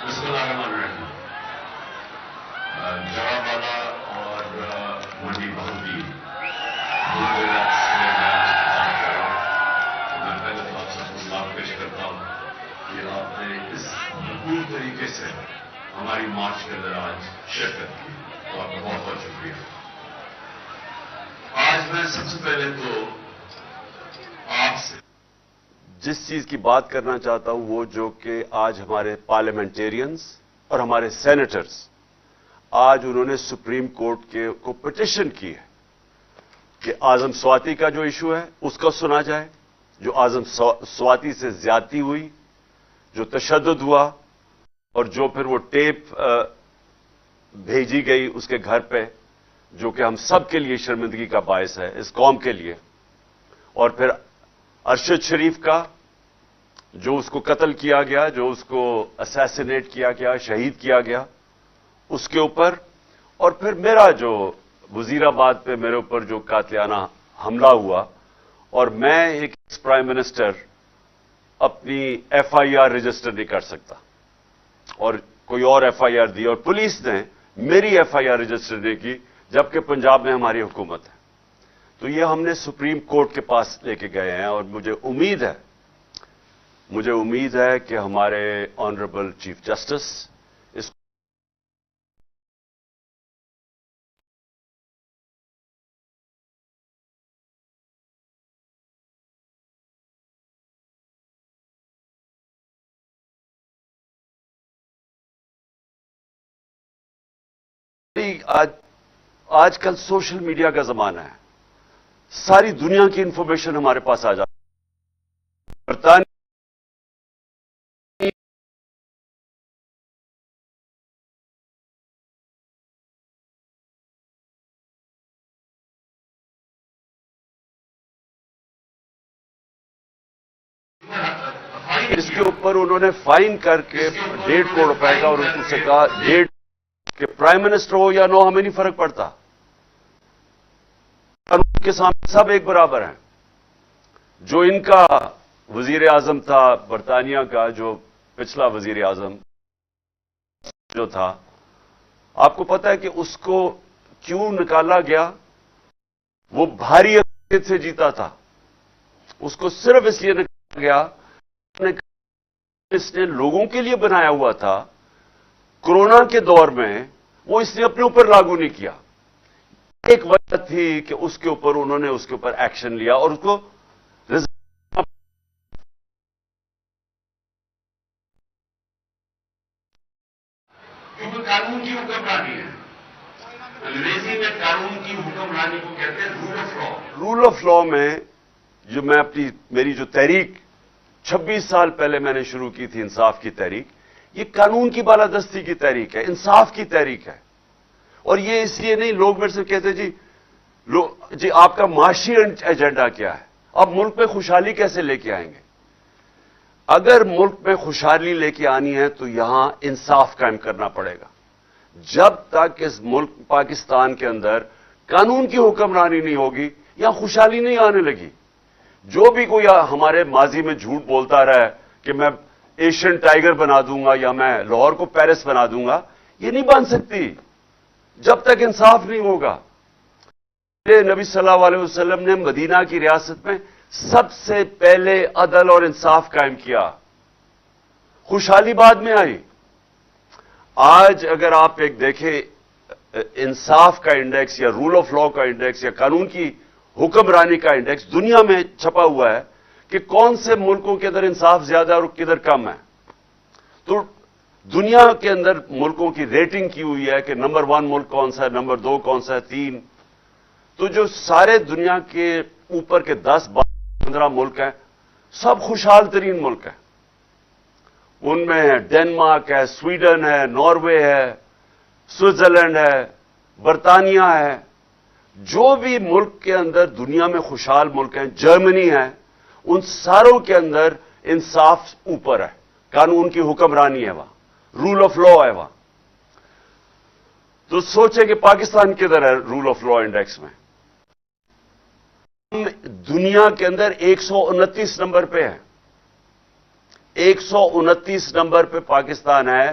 بسم اللہ الرحمن الرحیم. جواب والا اور منڈی بہودی دو جگہ سے میں پہلے تو آپ سب کو سلام پیش کرتا ہوں کہ آپ نے اس بھرپور طریقے سے ہماری مارچ کے اندر آج شرکت کی، تو آپ کا بہت بہت شکریہ. آج میں سب سے پہلے تو آپ سے جس چیز کی بات کرنا چاہتا ہوں وہ جو کہ آج ہمارے پارلیمنٹیرینز اور ہمارے سینیٹرز آج انہوں نے سپریم کورٹ کو پٹیشن کی ہے کہ اعظم سواتی کا جو ایشو ہے اس کا سنا جائے، جو اعظم سواتی سے زیادتی ہوئی، جو تشدد ہوا اور جو پھر وہ ٹیپ بھیجی گئی اس کے گھر پہ، جو کہ ہم سب کے لیے شرمندگی کا باعث ہے اس قوم کے لیے، اور پھر ارشد شریف کا جو اس کو قتل کیا گیا، جو اس کو اسیسینیٹ کیا گیا، شہید کیا گیا، اس کے اوپر، اور پھر میرا جو وزیر آباد پہ میرے اوپر جو قاتلانہ حملہ ہوا، اور میں ایک پرائم منسٹر اپنی ایف آئی آر رجسٹر نہیں کر سکتا اور کوئی اور ایف آئی آر دی، اور پولیس نے میری ایف آئی آر رجسٹر نہیں کی جبکہ پنجاب میں ہماری حکومت ہے. تو یہ ہم نے سپریم کورٹ کے پاس لے کے گئے ہیں، اور مجھے امید ہے کہ ہمارے آنریبل چیف جسٹس اس آج کل سوشل میڈیا کا زمانہ ہے، ساری دنیا کی انفارمیشن ہمارے پاس آ جاتی ہے. برطانیہ اس کے اوپر انہوں نے فائن کر کے 1.5 کروڑ روپے کا، اور ان سے کہا کہ پرائم منسٹر ہو یا نو ہمیں نہیں فرق پڑتا، قانون کے سامنے سب ایک برابر ہیں. جو ان کا وزیر اعظم تھا برطانیہ کا، جو پچھلا وزیر اعظم جو تھا، آپ کو پتا ہے کہ اس کو کیوں نکالا گیا؟ وہ بھاری اکثریت سے جیتا تھا، اس کو صرف اس لیے نکالا گیا اس نے لوگوں کے لیے بنایا ہوا تھا. کورونا کے دور میں وہ اس نے اپنے اوپر لاگو نہیں کیا. ایک وجہ تھی کہ اس کے اوپر انہوں نے اس کے اوپر ایکشن لیا اور اس کو کیونکہ قانون کی حکمرانی ہے. انگریزی میں قانون کی حکمرانی کو کہتے ہیں rule of law. Rule of law میں جو میں میری جو تحریک 26 سال پہلے میں نے شروع کی تھی، انصاف کی تحریک، یہ قانون کی بالادستی کی تحریک ہے، انصاف کی تحریک ہے. اور یہ اس لیے نہیں، لوگ میرے سے کہتے جی آپ کا معاشی ایجنڈا کیا ہے؟ اب ملک میں خوشحالی کیسے لے کے آئیں گے؟ اگر ملک میں خوشحالی لے کے آنی ہے تو یہاں انصاف قائم کرنا پڑے گا. جب تک اس ملک پاکستان کے اندر قانون کی حکمرانی نہیں ہوگی، یہاں خوشحالی نہیں آنے لگی. جو بھی کوئی ہمارے ماضی میں جھوٹ بولتا رہا ہے کہ میں ایشین ٹائیگر بنا دوں گا یا میں لاہور کو پیرس بنا دوں گا، یہ نہیں بن سکتی جب تک انصاف نہیں ہوگا. نبی صلی اللہ علیہ وسلم نے مدینہ کی ریاست میں سب سے پہلے عدل اور انصاف قائم کیا، خوشحالی بعد میں آئی. آج اگر آپ ایک دیکھیں انصاف کا انڈیکس یا رول آف لا کا انڈیکس یا قانون کی حکمرانی کا انڈیکس دنیا میں چھپا ہوا ہے کہ کون سے ملکوں کے اندر انصاف زیادہ اور کدھر کم ہے. تو دنیا کے اندر ملکوں کی ریٹنگ کی ہوئی ہے کہ نمبر 1 ملک کون سا ہے، نمبر 2 کون سا ہے، 3. تو جو سارے دنیا کے اوپر کے 10 15 ملک ہیں، سب خوشحال ترین ملک ہیں. ان میں ہے ڈنمارک ہے، سویڈن ہے، ناروے ہے، سوئٹزرلینڈ ہے، برطانیہ ہے. جو بھی ملک کے اندر دنیا میں خوشحال ملک ہیں، جرمنی ہے، ان ساروں کے اندر انصاف اوپر ہے، قانون کی حکمرانی ہے، وہاں رول آف لا ہے وہاں. تو سوچیں کہ پاکستان کدھر ہے رول آف لا انڈیکس میں؟ ہم دنیا کے اندر 129 نمبر پہ ہیں. 129 نمبر پہ پاکستان ہے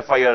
FIR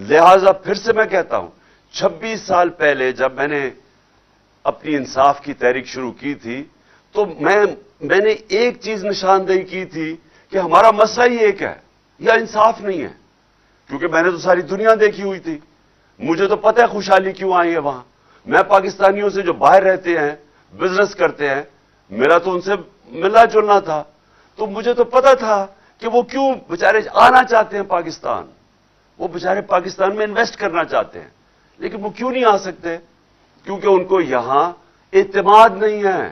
لہذا پھر سے میں کہتا ہوں 26 سال پہلے جب میں نے اپنی انصاف کی تحریک شروع کی تھی تو میں نے ایک چیز نشاندہی کی تھی کہ ہمارا مسئلہ ہی ایک ہے، یا انصاف نہیں ہے، کیونکہ میں نے تو ساری دنیا دیکھی ہوئی تھی، مجھے تو پتہ ہے خوشحالی کیوں آئی ہے وہاں. میں پاکستانیوں سے جو باہر رہتے ہیں بزنس کرتے ہیں، میرا تو ان سے ملنا جلنا تھا، تو مجھے تو پتہ تھا کہ وہ کیوں بیچارے آنا چاہتے ہیں پاکستان، وہ بیچارے پاکستان میں انویسٹ کرنا چاہتے ہیں، لیکن وہ کیوں نہیں آ سکتے؟ کیونکہ ان کو یہاں اعتماد نہیں ہے.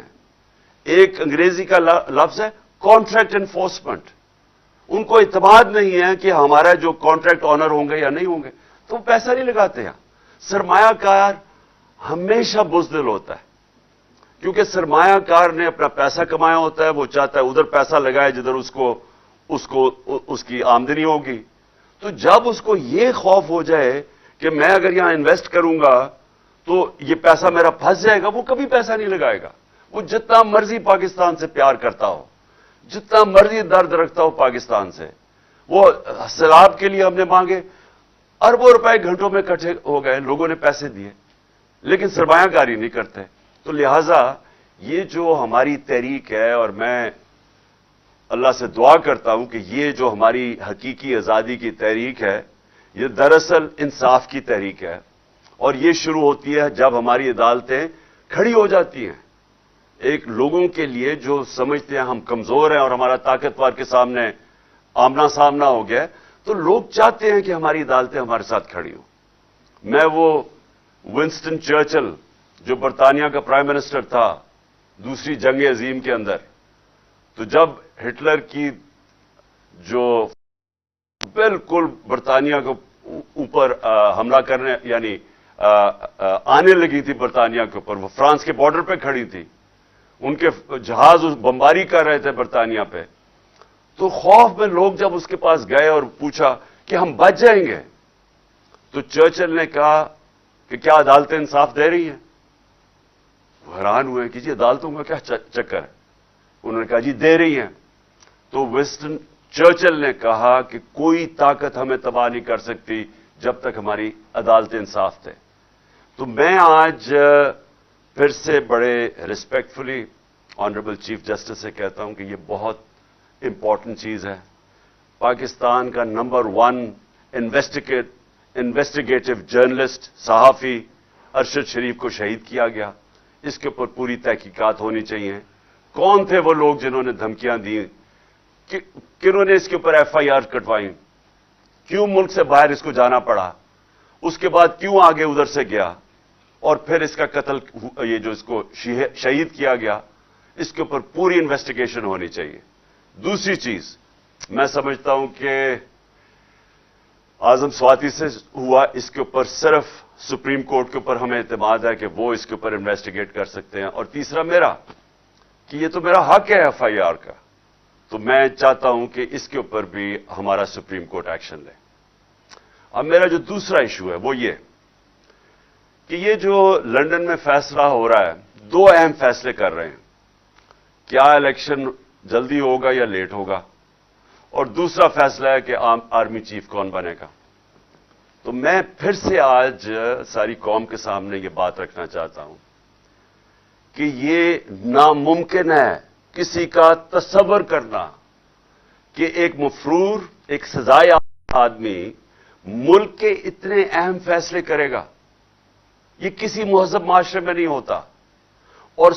ایک انگریزی کا لفظ ہے کانٹریکٹ انفورسمنٹ. ان کو اعتماد نہیں ہے کہ ہمارا جو کانٹریکٹ آنر ہوں گے یا نہیں ہوں گے، تو وہ پیسہ نہیں لگاتے ہیں. سرمایہ کار ہمیشہ بزدل ہوتا ہے، کیونکہ سرمایہ کار نے اپنا پیسہ کمایا ہوتا ہے، وہ چاہتا ہے ادھر پیسہ لگائے جدھر اس کی آمدنی ہوگی. تو جب اس کو یہ خوف ہو جائے کہ میں اگر یہاں انویسٹ کروں گا تو یہ پیسہ میرا پھنس جائے گا، وہ کبھی پیسہ نہیں لگائے گا. وہ جتنا مرضی پاکستان سے پیار کرتا ہو، جتنا مرضی درد رکھتا ہو پاکستان سے، وہ سیلاب کے لیے ہم نے مانگے، اربوں روپے گھنٹوں میں اکٹھے ہو گئے، لوگوں نے پیسے دیے، لیکن سرمایہ کاری نہیں کرتے. تو لہذا یہ جو ہماری تحریک ہے، اور میں اللہ سے دعا کرتا ہوں کہ یہ جو ہماری حقیقی آزادی کی تحریک ہے، یہ دراصل انصاف کی تحریک ہے، اور یہ شروع ہوتی ہے جب ہماری عدالتیں کھڑی ہو جاتی ہیں. ایک لوگوں کے لیے جو سمجھتے ہیں ہم کمزور ہیں اور ہمارا طاقتور کے سامنے آمنا سامنا ہو گیا، تو لوگ چاہتے ہیں کہ ہماری عدالتیں ہمارے ساتھ کھڑی ہوں. میں وہ ونسٹن چرچل جو برطانیہ کا پرائم منسٹر تھا دوسری جنگ عظیم کے اندر، تو جب ہٹلر کی جو بالکل برطانیہ کو اوپر حملہ کرنے یعنی آنے لگی تھی برطانیہ کے اوپر، وہ فرانس کے بارڈر پہ کھڑی تھی، ان کے جہاز بمباری کر رہے تھے برطانیہ پہ، تو خوف میں لوگ جب اس کے پاس گئے اور پوچھا کہ ہم بچ جائیں گے، تو چرچل نے کہا کہ کیا عدالتیں انصاف دے رہی ہیں؟ وہ حیران ہوئے کہ جی عدالتوں کا کیا چکر ہے؟ انہوں نے کہا جی دے رہی ہیں. تو ونسٹن چرچل نے کہا کہ کوئی طاقت ہمیں تباہ نہیں کر سکتی جب تک ہماری عدالتیں انصاف دیں. تو میں آج پھر سے بڑے ریسپیکٹفلی آنریبل چیف جسٹس سے کہتا ہوں کہ یہ بہت امپورٹنٹ چیز ہے. پاکستان کا نمبر 1 انویسٹیگیٹو جرنلسٹ صحافی ارشد شریف کو شہید کیا گیا. اس کے اوپر پوری تحقیقات ہونی چاہیے. کون تھے وہ لوگ جنہوں نے دھمکیاں دی؟ کنہوں نے اس کے اوپر FIR کٹوائیں؟ کیوں ملک سے باہر اس کو جانا پڑا؟ اس کے بعد کیوں آگے ادھر سے گیا؟ اور پھر اس کا قتل، یہ جو اس کو شہید کیا گیا، اس کے اوپر پوری انویسٹیگیشن ہونی چاہیے. دوسری چیز میں سمجھتا ہوں کہ اعظم سواتی سے ہوا، اس کے اوپر صرف سپریم کورٹ کے اوپر ہمیں اعتماد ہے کہ وہ اس کے اوپر انویسٹیگیٹ کر سکتے ہیں. اور تیسرا میرا کہ یہ تو میرا حق ہے FIR کا، تو میں چاہتا ہوں کہ اس کے اوپر بھی ہمارا سپریم کورٹ ایکشن لے. اب میرا جو دوسرا ایشو ہے وہ یہ کہ یہ جو لندن میں فیصلہ ہو رہا ہے، 2 اہم فیصلے کر رہے ہیں. کیا الیکشن جلدی ہوگا یا لیٹ ہوگا؟ اور دوسرا فیصلہ ہے کہ آرمی چیف کون بنے گا. تو میں پھر سے آج ساری قوم کے سامنے یہ بات رکھنا چاہتا ہوں کہ یہ ناممکن ہے کسی کا تصور کرنا کہ ایک مفرور، ایک سزایافتہ آدمی ملک کے اتنے اہم فیصلے کرے گا. یہ کسی مہذب معاشرے میں نہیں ہوتا. اور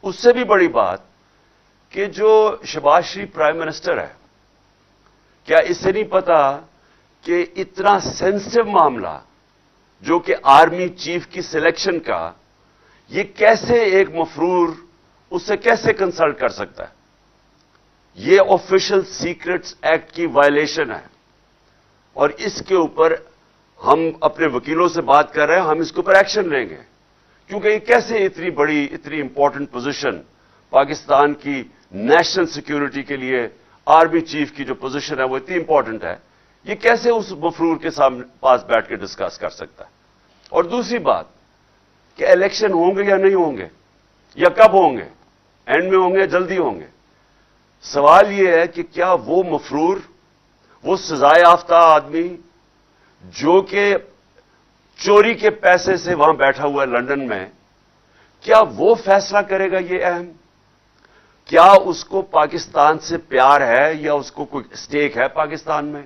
اس سے بھی بڑی بات کہ جو شہباز شریف پرائم منسٹر ہے، کیا اس سے نہیں پتا کہ اتنا سینسٹیو معاملہ جو کہ آرمی چیف کی سلیکشن کا، یہ کیسے ایک مفرور اس سے کیسے کنسلٹ کر سکتا ہے؟ یہ آفیشل سیکرٹس ایکٹ کی وائلیشن ہے. اور اس کے اوپر ہم اپنے وکیلوں سے بات کر رہے ہیں، ہم اس کے اوپر ایکشن لیں گے. کیونکہ یہ کیسے اتنی بڑی، اتنی امپورٹنٹ پوزیشن پاکستان کی نیشنل سیکیورٹی کے لیے آرمی چیف کی جو پوزیشن ہے وہ اتنی امپورٹنٹ ہے، یہ کیسے اس مفرور کے سامنے پاس بیٹھ کے ڈسکس کر سکتا ہے؟ اور دوسری بات کہ الیکشن ہوں گے یا نہیں ہوں گے، یا کب ہوں گے، اینڈ میں ہوں گے، جلدی ہوں گے. سوال یہ ہے کہ کیا وہ مفرور، وہ سزا یافتہ آدمی جو کہ چوری کے پیسے سے وہاں بیٹھا ہوا ہے لندن میں، کیا وہ فیصلہ کرے گا یہ اہم؟ کیا اس کو پاکستان سے پیار ہے یا اس کو کوئی اسٹیک ہے پاکستان میں؟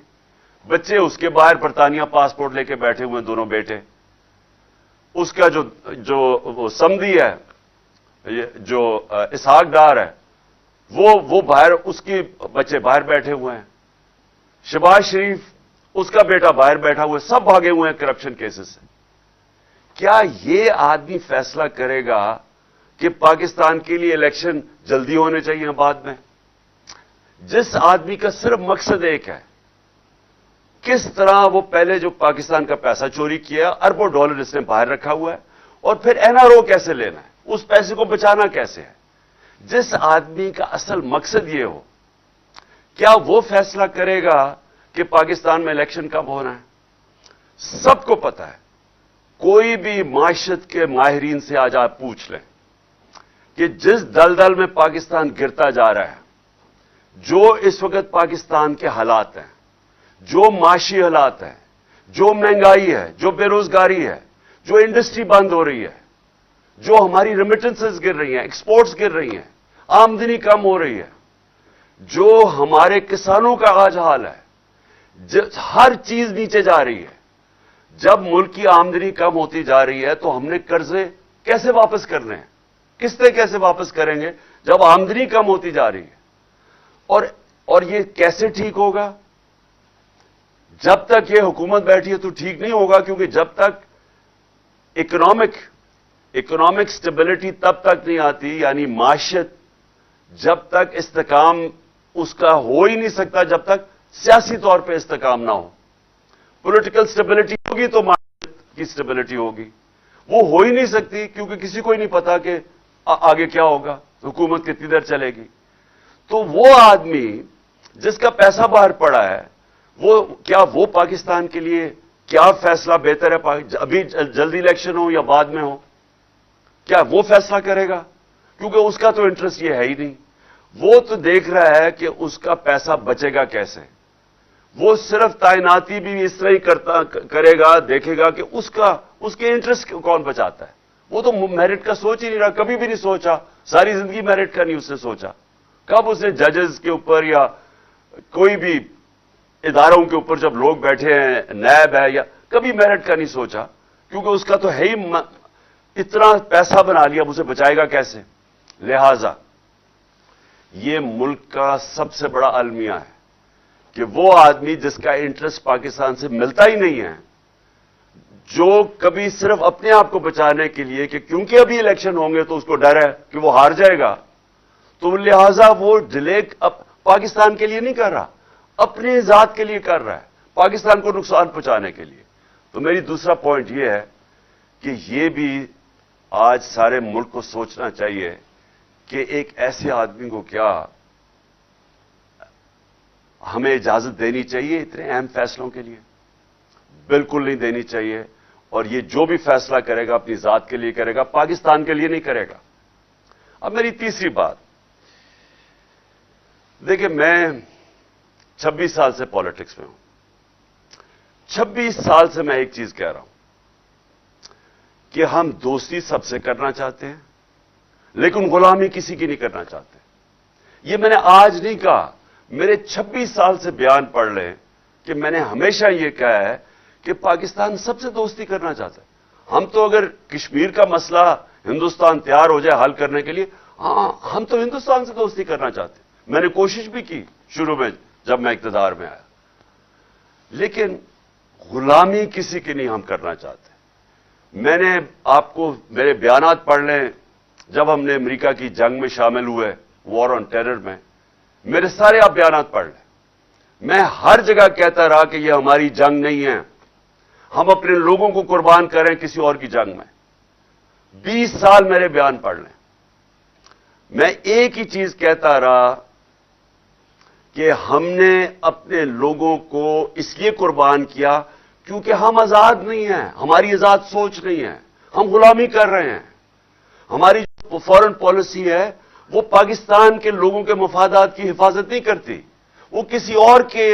بچے اس کے باہر برطانیہ پاسپورٹ لے کے بیٹھے ہوئے ہیں، دونوں بیٹے. اس کا جو وہ سمدھی ہے، جو اسحاق ڈار ہے، وہ باہر، اس کے بچے باہر بیٹھے ہوئے ہیں. شہباز شریف، اس کا بیٹا باہر بیٹھا ہوا ہے، سب بھاگے ہوئے ہیں کرپشن کیسز سے. کیا یہ آدمی فیصلہ کرے گا کہ پاکستان کے لیے الیکشن جلدی ہونے چاہیے بعد میں؟ جس آدمی کا صرف مقصد ایک ہے، کس طرح وہ پہلے جو پاکستان کا پیسہ چوری کیا، اربوں ڈالر اس نے باہر رکھا ہوا ہے، اور پھر NRO کیسے لینا ہے، اس پیسے کو بچانا کیسے ہے. جس آدمی کا اصل مقصد یہ ہو، کیا وہ فیصلہ کرے گا کہ پاکستان میں الیکشن کب ہونا ہے؟ سب کو پتا ہے. کوئی بھی معیشت کے ماہرین سے آج آپ پوچھ لیں کہ جس دلدل میں پاکستان گرتا جا رہا ہے، جو اس وقت پاکستان کے حالات ہیں، جو معاشی حالات ہیں، جو مہنگائی ہے، جو بے روزگاری ہے، جو انڈسٹری بند ہو رہی ہے، جو ہماری ریمیٹنسز گر رہی ہیں، ایکسپورٹس گر رہی ہیں، آمدنی کم ہو رہی ہے، جو ہمارے کسانوں کا آج حال ہے، ہر چیز نیچے جا رہی ہے. جب ملک کی آمدنی کم ہوتی جا رہی ہے تو ہم نے قرضے کیسے واپس کرنے ہیں؟ قسطیں کیسے واپس کریں گے جب آمدنی کم ہوتی جا رہی ہے؟ اور یہ کیسے ٹھیک ہوگا؟ جب تک یہ حکومت بیٹھی ہے تو ٹھیک نہیں ہوگا، کیونکہ جب تک اکنامک سٹیبلٹی تب تک نہیں آتی، یعنی معیشت جب تک استحکام اس کا ہو ہی نہیں سکتا جب تک سیاسی طور پہ استحکام نہ ہو. پولیٹیکل سٹیبلٹی ہوگی تو معیشت کی سٹیبلٹی ہوگی. وہ ہو ہی نہیں سکتی کیونکہ کسی کو ہی نہیں پتا کہ آگے کیا ہوگا، حکومت کتنی دیر چلے گی. تو وہ آدمی جس کا پیسہ باہر پڑا ہے، کیا وہ پاکستان کے لیے کیا فیصلہ بہتر ہے، ابھی جلدی الیکشن ہو یا بعد میں ہو، کیا وہ فیصلہ کرے گا؟ کیونکہ اس کا تو انٹرسٹ یہ ہے ہی نہیں. وہ تو دیکھ رہا ہے کہ اس کا پیسہ بچے گا کیسے. وہ صرف تعیناتی بھی اس طرح ہی کرے گا، دیکھے گا کہ اس کے انٹرسٹ کون بچاتا ہے. وہ تو میرٹ کا سوچ ہی نہیں رہا، کبھی بھی نہیں سوچا، ساری زندگی میرٹ کا نہیں اس نے سوچا. کب اس نے ججز کے اوپر یا کوئی بھی اداروں کے اوپر جب لوگ بیٹھے ہیں، نیب ہے، یا کبھی میرٹ کا نہیں سوچا، کیونکہ اس کا تو ہے ہی اتنا پیسہ بنا لیا، اب اسے بچائے گا کیسے. لہذا یہ ملک کا سب سے بڑا المیہ ہے کہ وہ آدمی جس کا انٹرسٹ پاکستان سے ملتا ہی نہیں ہے، جو کبھی صرف اپنے آپ کو بچانے کے لیے کہ کیونکہ ابھی الیکشن ہوں گے تو اس کو ڈر ہے کہ وہ ہار جائے گا، تو لہذا وہ ڈیلے پاکستان کے لیے نہیں کر رہا، اپنی ذات کے لیے کر رہا ہے، پاکستان کو نقصان پہنچانے کے لیے. تو میری دوسرا پوائنٹ یہ ہے کہ یہ بھی آج سارے ملک کو سوچنا چاہیے کہ ایک ایسے آدمی کو کیا ہمیں اجازت دینی چاہیے اتنے اہم فیصلوں کے لیے؟ بالکل نہیں دینی چاہیے. اور یہ جو بھی فیصلہ کرے گا اپنی ذات کے لیے کرے گا، پاکستان کے لیے نہیں کرے گا. اب میری تیسری بات، دیکھیں میں 26 سال سے پالیٹکس میں ہوں. 26 سال سے میں ایک چیز کہہ رہا ہوں کہ ہم دوستی سب سے کرنا چاہتے ہیں لیکن غلامی کسی کی نہیں کرنا چاہتے. یہ میں نے آج نہیں کہا، میرے 26 سال سے بیان پڑھ لیں کہ میں نے ہمیشہ یہ کہا ہے کہ پاکستان سب سے دوستی کرنا چاہتا ہے. ہم تو اگر کشمیر کا مسئلہ ہندوستان تیار ہو جائے حل کرنے کے لیے، ہاں ہم تو ہندوستان سے دوستی کرنا چاہتے ہیں. میں نے کوشش بھی کی شروع میں جب میں اقتدار میں آیا، لیکن غلامی کسی کی نہیں ہم کرنا چاہتے. میں نے آپ کو میرے بیانات پڑھ لیں، جب ہم نے امریکہ کی جنگ میں شامل ہوئے، وار آن ٹیرر میں، میرے سارے آپ بیانات پڑھ لیں. میں ہر جگہ کہتا رہا کہ یہ ہماری جنگ نہیں ہے، ہم اپنے لوگوں کو قربان کریں کسی اور کی جنگ میں. 20 سال میرے بیان پڑھ لیں. میں ایک ہی چیز کہتا رہا کہ ہم نے اپنے لوگوں کو اس لیے قربان کیا کیونکہ ہم آزاد نہیں ہیں، ہماری آزاد سوچ نہیں ہے، ہم غلامی کر رہے ہیں. ہماری جو فورن پالیسی ہے وہ پاکستان کے لوگوں کے مفادات کی حفاظت نہیں کرتی، وہ کسی اور کے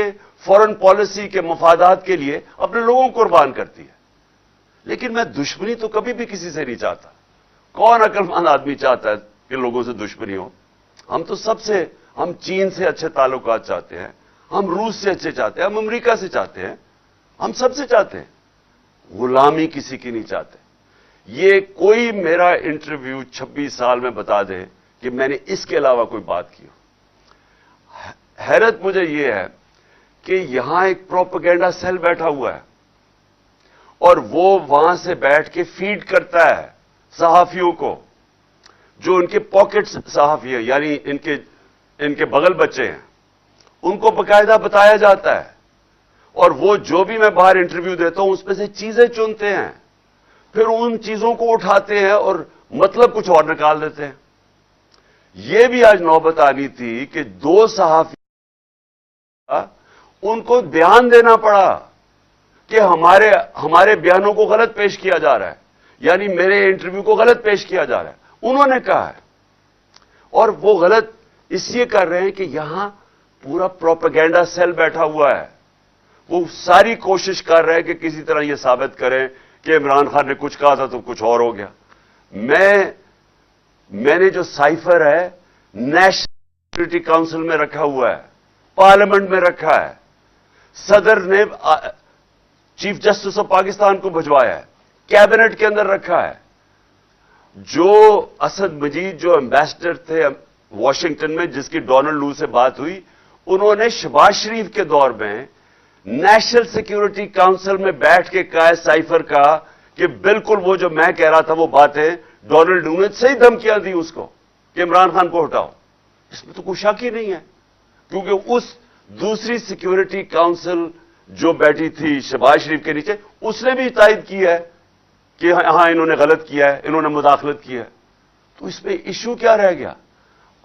فورن پالیسی کے مفادات کے لیے اپنے لوگوں کو قربان کرتی ہے. لیکن میں دشمنی تو کبھی بھی کسی سے نہیں چاہتا. کون عقل مند آدمی چاہتا ہے کہ لوگوں سے دشمنی ہو؟ ہم چین سے اچھے تعلقات چاہتے ہیں, ہم روس سے اچھے چاہتے ہیں, ہم امریکہ سے چاہتے ہیں, ہم سب سے چاہتے ہیں. غلامی کسی کی نہیں چاہتے. یہ کوئی میرا انٹرویو 26 سال میں بتا دے کہ میں نے اس کے علاوہ کوئی بات کی ہو. حیرت مجھے یہ ہے کہ یہاں ایک پروپیگنڈا سیل بیٹھا ہوا ہے اور وہ وہاں سے بیٹھ کے فیڈ کرتا ہے صحافیوں کو, جو ان کے پاکٹ صحافی ہیں, یعنی ان کے بغل بچے ہیں. ان کو باقاعدہ بتایا جاتا ہے اور وہ جو بھی میں باہر انٹرویو دیتا ہوں اس میں سے چیزیں چنتے ہیں, پھر ان چیزوں کو اٹھاتے ہیں اور مطلب کچھ اور نکال دیتے ہیں. یہ بھی آج نوبت آنی تھی کہ 2 صحافی ان کو بیان دینا پڑا کہ ہمارے بیانوں کو غلط پیش کیا جا رہا ہے, یعنی میرے انٹرویو کو غلط پیش کیا جا رہا ہے. انہوں نے کہا ہے, اور وہ غلط اس لیے کر رہے ہیں کہ یہاں پورا پروپیگنڈا سیل بیٹھا ہوا ہے. وہ ساری کوشش کر رہے ہیں کہ کسی طرح یہ ثابت کریں کہ عمران خان نے کچھ کہا تھا تو کچھ اور ہو گیا. میں نے جو سائفر ہے نیشنل سیکورٹی کاؤنسل میں رکھا ہوا ہے, پارلیمنٹ میں رکھا ہے, صدر نے چیف جسٹس آف پاکستان کو بھجوایا ہے, کیبنٹ کے اندر رکھا ہے. جو اسد مجید جو ایمبیسڈر تھے واشنگٹن میں, جس کی ڈونلڈ لو سے بات ہوئی, انہوں نے شہباز شریف کے دور میں نیشنل سیکورٹی کاؤنسل میں بیٹھ کے کہا سائفر کا کہ بالکل وہ جو میں کہہ رہا تھا وہ باتیں ڈونلڈ لو نے صحیح دھمکیاں دی اس کو کہ عمران خان کو ہٹاؤ. اس میں تو کوئی شک ہی نہیں ہے, کیونکہ اس دوسری سیکورٹی کاؤنسل جو بیٹھی تھی شہباز شریف کے نیچے, اس نے بھی تائید کی ہے کہ ہاں انہوں نے غلط کیا ہے, انہوں نے مداخلت کی ہے. تو اس میں ایشو کیا رہ گیا؟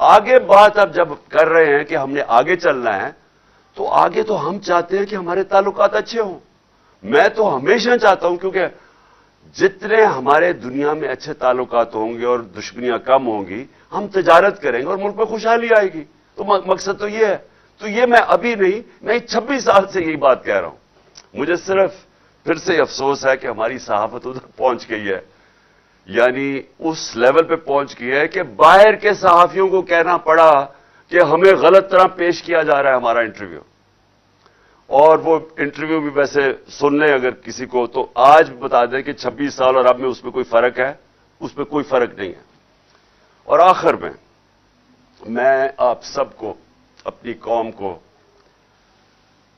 آگے بات اب جب کر رہے ہیں کہ ہم نے آگے چلنا ہے, تو آگے تو ہم چاہتے ہیں کہ ہمارے تعلقات اچھے ہوں. میں تو ہمیشہ چاہتا ہوں, کیونکہ جتنے ہمارے دنیا میں اچھے تعلقات ہوں گے اور دشمنیاں کم ہوں گی, ہم تجارت کریں گے اور ملک میں خوشحالی آئے گی. تو مقصد تو یہ ہے. تو یہ میں ابھی نہیں, میں 26 سال سے یہی بات کہہ رہا ہوں. مجھے صرف پھر سے افسوس ہے کہ ہماری صحافت ادھر پہنچ گئی ہے, یعنی اس لیول پہ پہنچ گئی ہے کہ باہر کے صحافیوں کو کہنا پڑا کہ ہمیں غلط طرح پیش کیا جا رہا ہے ہمارا انٹرویو. اور وہ انٹرویو بھی ویسے سن لیں اگر کسی کو, تو آج بتا دیں کہ 26 سال اور اب میں اس میں کوئی فرق ہے؟ اس میں کوئی فرق نہیں ہے. اور آخر میں آپ سب کو, اپنی قوم کو,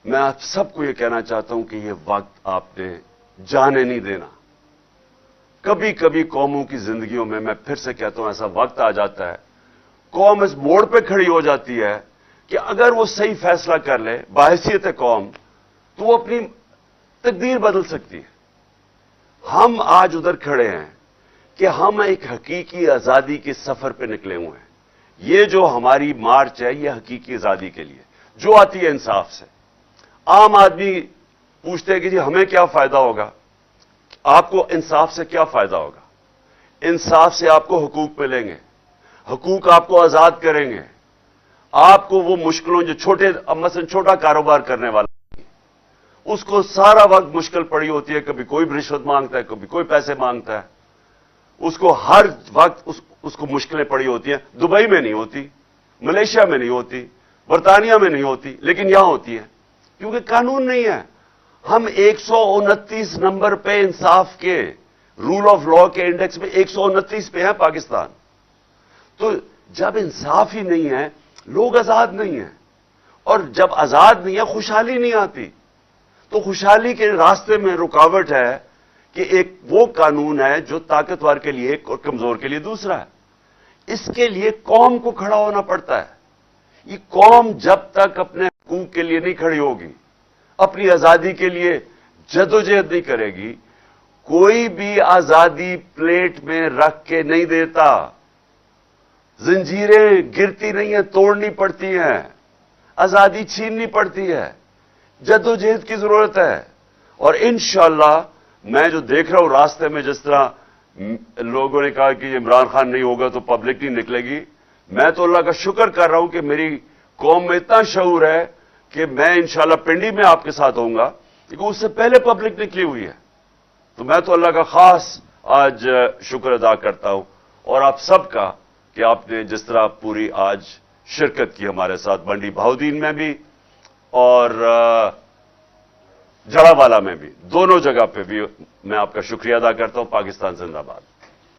میں آپ سب کو یہ کہنا چاہتا ہوں کہ یہ وقت آپ نے جانے نہیں دینا. کبھی کبھی قوموں کی زندگیوں میں پھر سے کہتا ہوں, ایسا وقت آ جاتا ہے قوم اس موڑ پہ کھڑی ہو جاتی ہے کہ اگر وہ صحیح فیصلہ کر لے بحیثیت قوم, تو وہ اپنی تقدیر بدل سکتی ہے. ہم آج ادھر کھڑے ہیں کہ ہم ایک حقیقی آزادی کے سفر پہ نکلے ہوئے ہیں. یہ جو ہماری مارچ ہے یہ حقیقی آزادی کے لیے جو آتی ہے انصاف سے. عام آدمی پوچھتے ہیں کہ جی ہمیں کیا فائدہ ہوگا؟ آپ کو انصاف سے کیا فائدہ ہوگا؟ انصاف سے آپ کو حقوق ملیں گے, حقوق آپ کو آزاد کریں گے. آپ کو وہ مشکلوں جو مثلا چھوٹا کاروبار کرنے والا اس کو سارا وقت مشکل پڑی ہوتی ہے, کبھی کوئی رشوت مانگتا ہے, کبھی کوئی پیسے مانگتا ہے, اس کو ہر وقت اس کو مشکلیں پڑی ہوتی ہیں. دبئی میں نہیں ہوتی, ملیشیا میں نہیں ہوتی, برطانیہ میں نہیں ہوتی, لیکن یہاں ہوتی ہے کیونکہ قانون نہیں ہے. ہم 129 نمبر پہ انصاف کے, رول آف لا کے انڈیکس میں 129 پہ ہیں پاکستان. تو جب انصاف ہی نہیں ہے لوگ آزاد نہیں ہیں, اور جب آزاد نہیں ہے خوشحالی نہیں آتی. تو خوشحالی کے راستے میں رکاوٹ ہے کہ ایک وہ قانون ہے جو طاقتور کے لیے ایک اور کمزور کے لیے دوسرا ہے. اس کے لیے قوم کو کھڑا ہونا پڑتا ہے. یہ قوم جب تک اپنے حقوق کے لیے نہیں کھڑی ہوگی, اپنی آزادی کے لیے جدوجہد نہیں کرے گی, کوئی بھی آزادی پلیٹ میں رکھ کے نہیں دیتا. زنجیریں گرتی نہیں ہیں, توڑنی پڑتی ہیں, آزادی چھیننی پڑتی ہے. جدوجہد کی ضرورت ہے. اور انشاءاللہ میں جو دیکھ رہا ہوں راستے میں, جس طرح لوگوں نے کہا کہ عمران خان نہیں ہوگا تو پبلک نہیں نکلے گی, میں تو اللہ کا شکر کر رہا ہوں کہ میری قوم میں اتنا شعور ہے کہ میں انشاءاللہ پنڈی میں آپ کے ساتھ ہوں گا، کیونکہ اس سے پہلے پبلک نکلی ہوئی ہے. تو میں تو اللہ کا خاص آج شکر ادا کرتا ہوں، اور آپ سب کا کہ آپ نے جس طرح پوری آج شرکت کی ہمارے ساتھ بنڈی بہاؤدین میں بھی اور جڑا والا میں بھی، دونوں جگہ پہ بھی میں آپ کا شکریہ ادا کرتا ہوں. پاکستان زندہ باد.